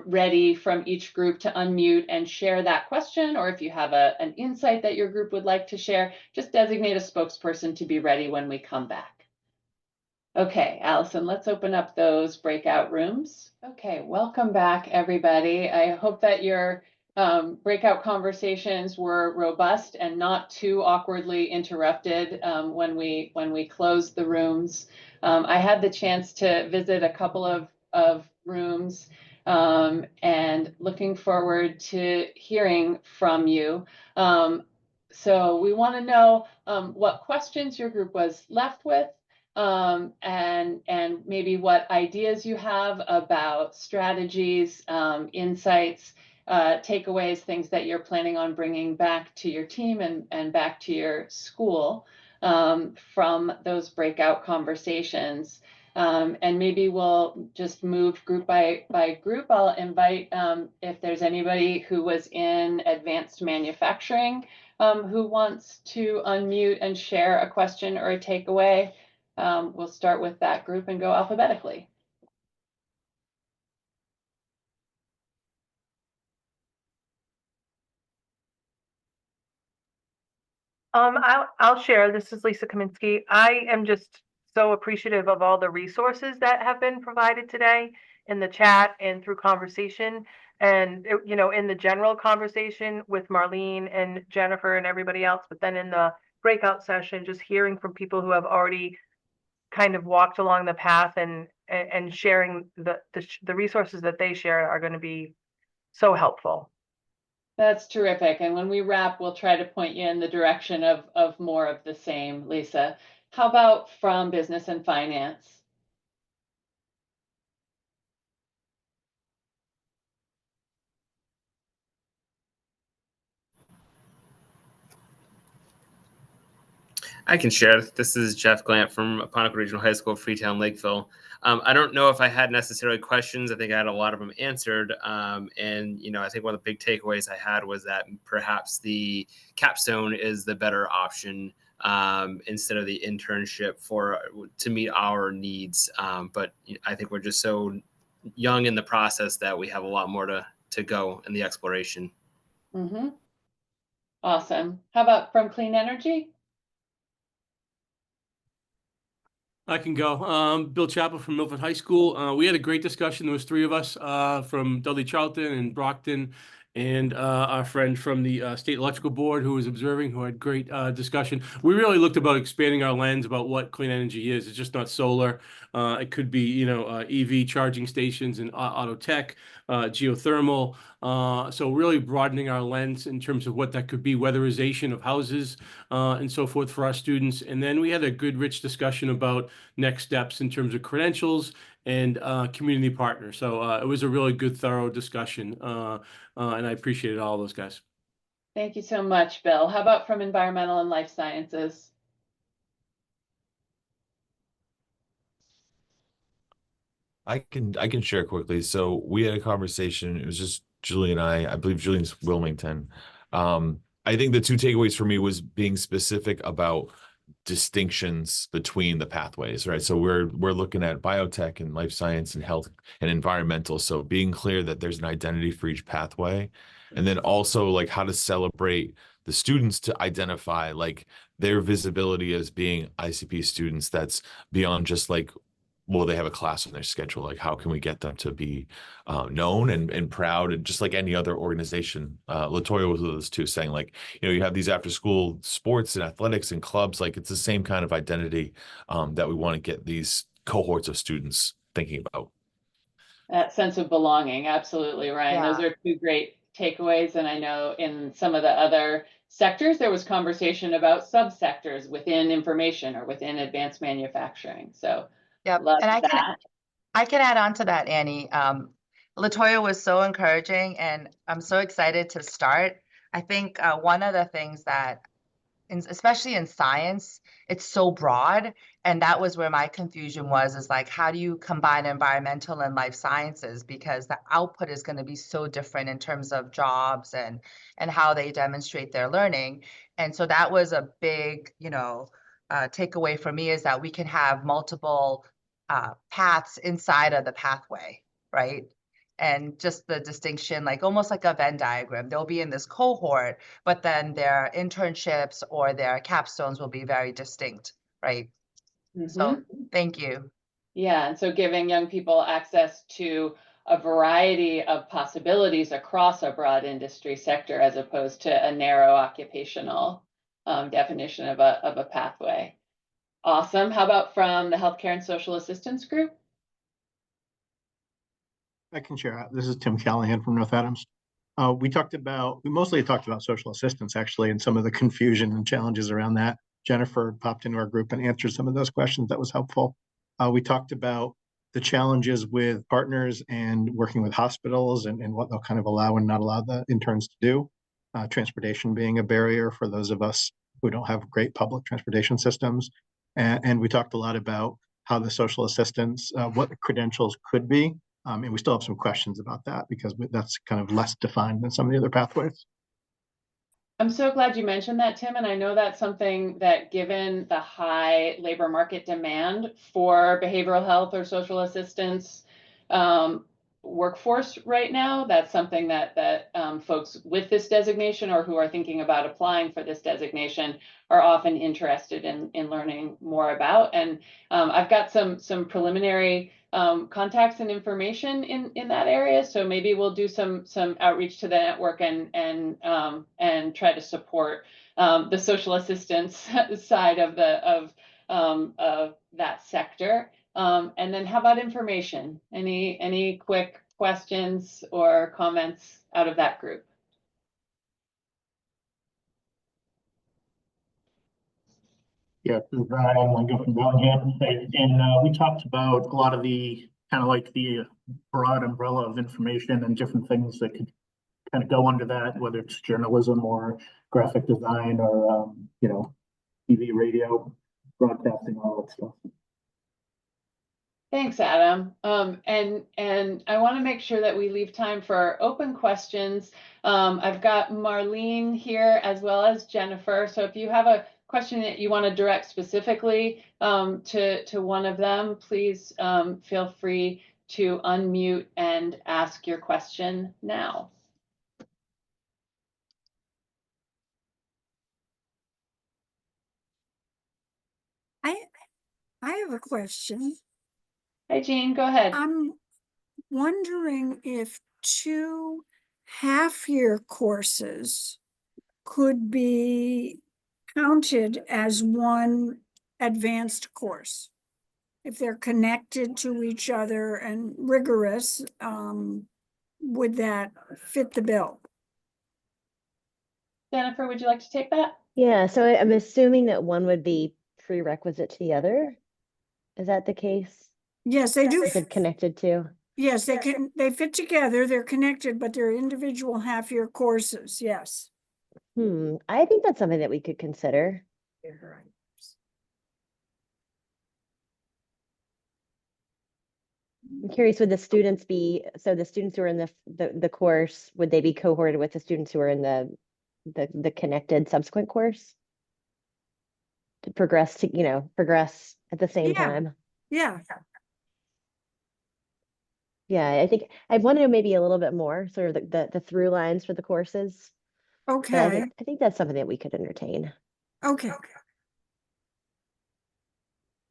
ready from each group to unmute and share that question. Or if you have an insight that your group would like to share, just designate a spokesperson to be ready when we come back. Okay, Allison, let's open up those breakout rooms. Okay, welcome back, everybody. I hope that your breakout conversations were robust and not too awkwardly interrupted when we closed the rooms. I had the chance to visit a couple of rooms and looking forward to hearing from you. So we want to know what questions your group was left with. And maybe what ideas you have about strategies, insights, takeaways, things that you're planning on bringing back to your team and back to your school from those breakout conversations. And maybe we'll just move group by group. I'll invite if there's anybody who was in advanced manufacturing who wants to unmute and share a question or a takeaway. We'll start with that group and go alphabetically. I'll share. This is Lisa Kaminsky. I am just so appreciative of all the resources that have been provided today in the chat and through conversation. And, you know, in the general conversation with Marlene and Jennifer and everybody else, but then in the breakout session, just hearing from people who have already kind of walked along the path and sharing the resources that they share are going to be so helpful. That's terrific. And when we wrap, we'll try to point you in the direction of more of the same, Lisa. How about from business and finance? I can share. This is Jeff Glant from Aponequid Regional High School, Freetown, Lakeville. I don't know if I had necessarily questions. I think I had a lot of them answered. And, you know, I think one of the big takeaways I had was that perhaps the capstone is the better option instead of the internship to meet our needs. But I think we're just so young in the process that we have a lot more to go in the exploration. Mm-hmm. Awesome. How about from clean energy? I can go. Bill Chappell from Milford High School. We had a great discussion. There was three of us from Dudley Charlton and Brockton, and our friend from the State Electrical Board who was observing, who had great discussion. We really looked about expanding our lens about what clean energy is. It's just not solar. It could be, you know, EV charging stations and auto tech, geothermal. So really broadening our lens in terms of what that could be, weatherization of houses and so forth for our students. And then we had a good, rich discussion about next steps in terms of credentials and community partners. So it was a really good, thorough discussion. And I appreciated all those guys. Thank you so much, Bill. How about from environmental and life sciences? I can share quickly. So we had a conversation. It was just Julie and I believe Julian's Wilmington. I think the two takeaways for me was being specific about distinctions between the pathways, right? So we're looking at biotech and life science and health and environmental. So being clear that there's an identity for each pathway, and then also like how to celebrate the students to identify like their visibility as being ICP students that's beyond just like, well, they have a class on their schedule. Like, how can we get them to be known and proud, and just like any other organization? Latoya was with us too, saying like, you know, you have these after school sports and athletics and clubs. Like, it's the same kind of identity that we want to get these cohorts of students thinking about. That sense of belonging, absolutely, Ryan. Yeah. Those are two great takeaways. And I know in some of the other sectors, there was conversation about subsectors within information or within advanced manufacturing. So Yep, love and that. I can add on to that, Annie. Latoya was so encouraging, and I'm so excited to start. I think one of the things that, especially in science, it's so broad, and that was where my confusion was, is like, how do you combine environmental and life sciences? Because the output is going to be so different in terms of jobs and how they demonstrate their learning. And so that was a big, takeaway for me, is that we can have multiple paths inside of the pathway, right? And just the distinction, like almost like a Venn diagram, they'll be in this cohort, but then their internships or their capstones will be very distinct, right? So thank you. Yeah, and so giving young people access to a variety of possibilities across a broad industry sector, as opposed to a narrow occupational definition of a pathway. Awesome. How about from the Healthcare and Social Assistance Group? I can share. This is Tim Callahan from North Adams. We mostly talked about social assistance, actually, and some of the confusion and challenges around that. Jennifer popped into our group and answered some of those questions. That was helpful. We talked about the challenges with partners and working with hospitals and what they'll kind of allow and not allow the interns to do. Transportation being a barrier for those of us who don't have great public transportation systems. And we talked a lot about how the social assistance, what the credentials could be. And we still have some questions about that because that's kind of less defined than some of the other pathways. I'm so glad you mentioned that, Tim. And I know that's something that, given the high labor market demand for behavioral health or social assistance workforce right now, that's something that folks with this designation or who are thinking about applying for this designation are often interested in learning more about. And I've got some preliminary contacts and information in that area. So maybe we'll do some outreach to the network and try to support the social assistance side of that sector. And then how about information? Any quick questions or comments out of that group? Yeah, this is Adam Lingo from Bellingham. And we talked about a lot of the kind of like the broad umbrella of information and different things that could kind of go under that, whether it's journalism or graphic design or, TV, radio, broadcasting, all that stuff. Thanks, Adam. And I want to make sure that we leave time for open questions. I've got Marlene here as well as Jennifer. So if you have a question that you want to direct specifically to one of them, please feel free to unmute and ask your question now. I have a question. Hi, Jean, go ahead. I'm wondering if 2 half-year courses could be counted as one advanced course. If they're connected to each other and rigorous, would that fit the bill? Jennifer, would you like to take that? Yeah, so I'm assuming that one would be prerequisite to the other. Is that the case? Yes, they do. Is it connected to? Yes, they fit together, they're connected, but they're individual half-year courses, yes. I think that's something that we could consider. I'm curious, would the students be, so the students who are in the course, would they be cohorted with the students who are in the connected subsequent course? To progress at the same time. Yeah. Yeah, I think I want to know maybe a little bit more, sort of the through lines for the courses. But Okay, I think that's something that we could entertain. okay.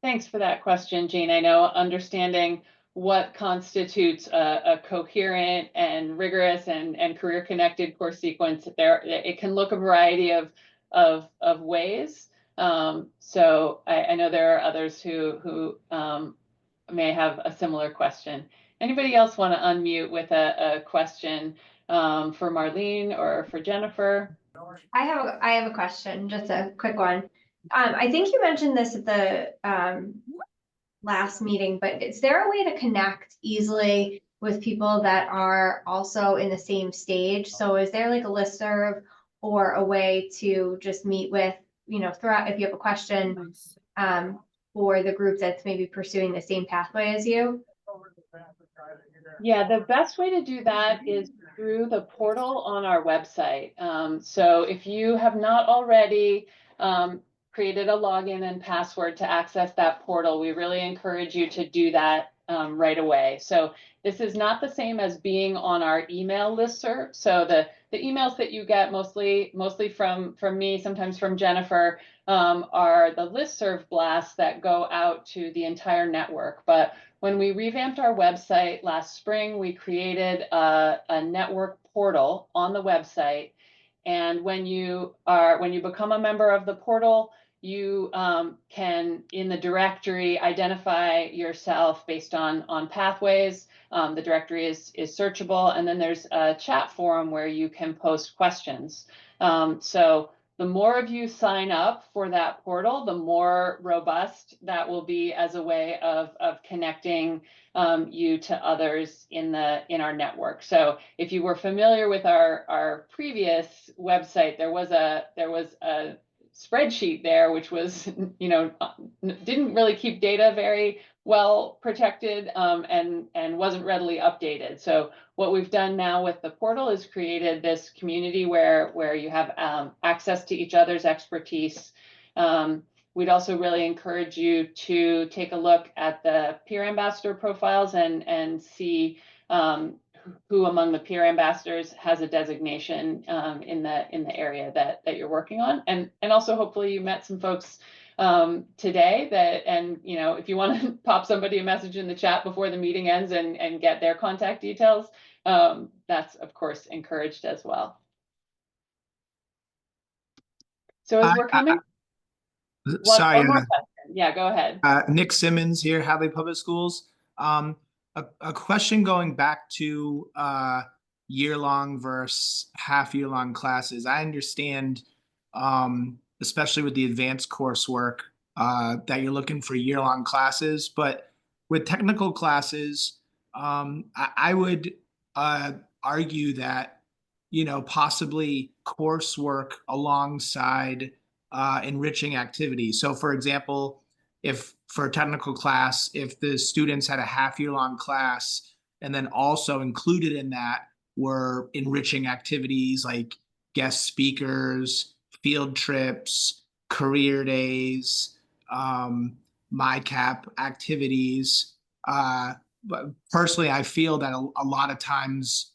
Thanks for that question, Jean. I know understanding what constitutes a coherent and rigorous and career connected course sequence, it can look a variety of ways. So I know there are others who may have a similar question. Anybody else want to unmute with a question for Marlene or for Jennifer? I have a question, just a quick one. I think you mentioned this at the last meeting, but is there a way to connect easily with people that are also in the same stage? So is there like a listserv or a way to just meet with, throughout, if you have a question, for the group that's maybe pursuing the same pathway as you? Yeah, the best way to do that is through the portal on our website. So if you have not already created a login and password to access that portal, we really encourage you to do that right away. So this is not the same as being on our email listserv. So the emails that you get mostly from me, sometimes from Jennifer, are the listserv blasts that go out to the entire network. But when we revamped our website last spring, we created a network portal on the website. And when you become a member of the portal, you can, in the directory, identify yourself based on pathways. The directory is searchable, and then there's a chat forum where you can post questions. So the more of you sign up for that portal, the more robust that will be as a way of connecting you to others in our network. So if you were familiar with our previous website, there was a spreadsheet there, which was, didn't really keep data very well protected and wasn't readily updated. So what we've done now with the portal is created this community where you have access to each other's expertise. We'd also really encourage you to take a look at the peer ambassador profiles and see who among the peer ambassadors has a designation in the area that you're working on, and also hopefully you met some folks today if you want to pop somebody a message in the chat before the meeting ends and get their contact details, that's of course encouraged as well. So as we're coming, one more question. Yeah, go ahead. Nick Simmons here, Hadley Public Schools. A question going back to year-long versus half-year-long classes. I understand, especially with the advanced coursework, that you're looking for year-long classes, but with technical classes, I would argue that, possibly coursework alongside enriching activities. So for example, if for a technical class, if the students had a half-year-long class and then also included in that were enriching activities like guest speakers, field trips, career days, MyCap activities. But personally, I feel that a lot of times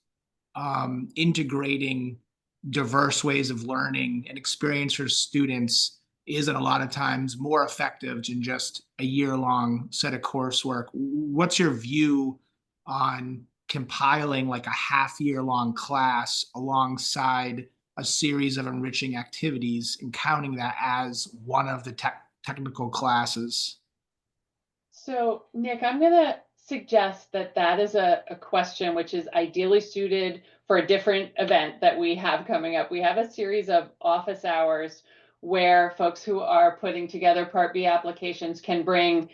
integrating diverse ways of learning and experience for students isn't a lot of times more effective than just a year-long set of coursework. What's your view on compiling like a half-year-long class alongside a series of enriching activities and counting that as one of the technical classes? So Nick, I'm going to suggest that is a question which is ideally suited for a different event that we have coming up. We have a series of office hours where folks who are putting together Part B applications can bring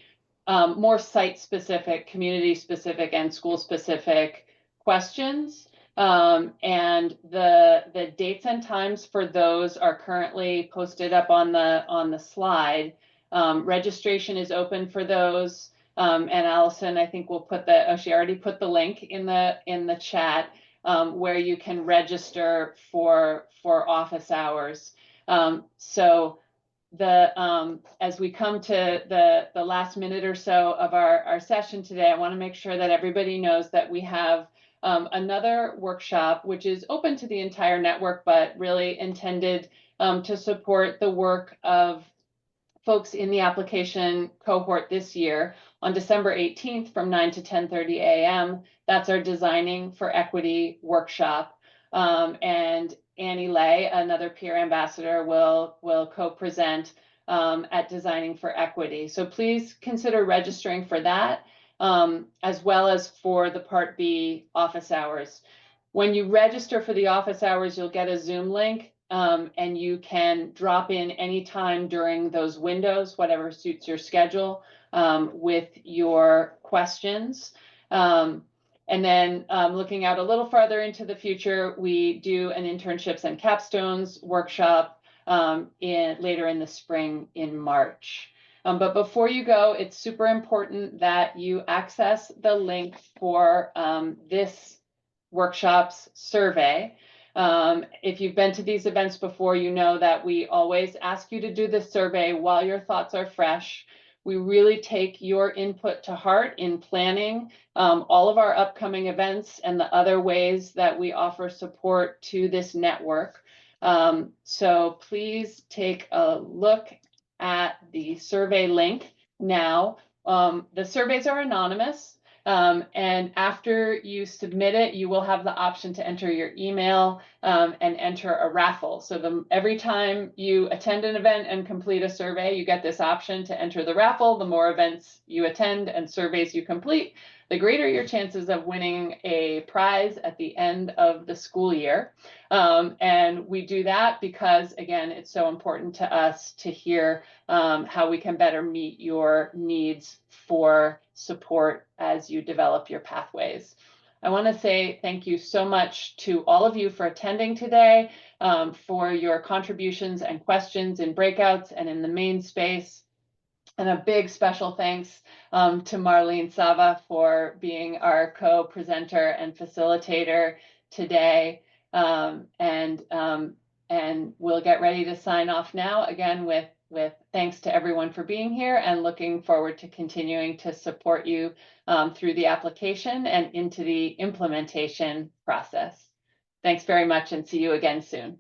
more site-specific, community-specific, and school-specific questions. And the dates and times for those are currently posted up on the slide. Registration is open for those. And Allison, I think will put she already put the link in the chat where you can register for office hours. So as we come to the last minute or so of our session today, I want to make sure that everybody knows that we have another workshop which is open to the entire network, but really intended to support the work of folks in the application cohort this year on December 18th from 9 to 10:30 a.m. That's our Designing for Equity workshop. And Annie Lay, another peer ambassador, will co-present at Designing for Equity. So please consider registering for that, as well as for the Part B office hours. When you register for the office hours, you'll get a Zoom link and you can drop in anytime during those windows, whatever suits your schedule, with your questions. And then looking out a little farther into the future, we do an internships and capstones workshop later in the spring in March. But before you go, it's super important that you access the link for this workshop's survey. If you've been to these events before, you know that we always ask you to do this survey while your thoughts are fresh. We really take your input to heart in planning all of our upcoming events and the other ways that we offer support to this network. So please take a look at the survey link now. The surveys are anonymous, and after you submit it, you will have the option to enter your email and enter a raffle. So every time you attend an event and complete a survey, you get this option to enter the raffle. The more events you attend and surveys you complete, the greater your chances of winning a prize at the end of the school year. And we do that because, again, it's so important to us to hear how we can better meet your needs for support as you develop your pathways. I want to say thank you so much to all of you for attending today, for your contributions and questions in breakouts and in the main space. And a big special thanks to Marlene Sava for being our co-presenter and facilitator today. And we'll get ready to sign off now, again, with thanks to everyone for being here and looking forward to continuing to support you through the application and into the implementation process. Thanks very much and see you again soon.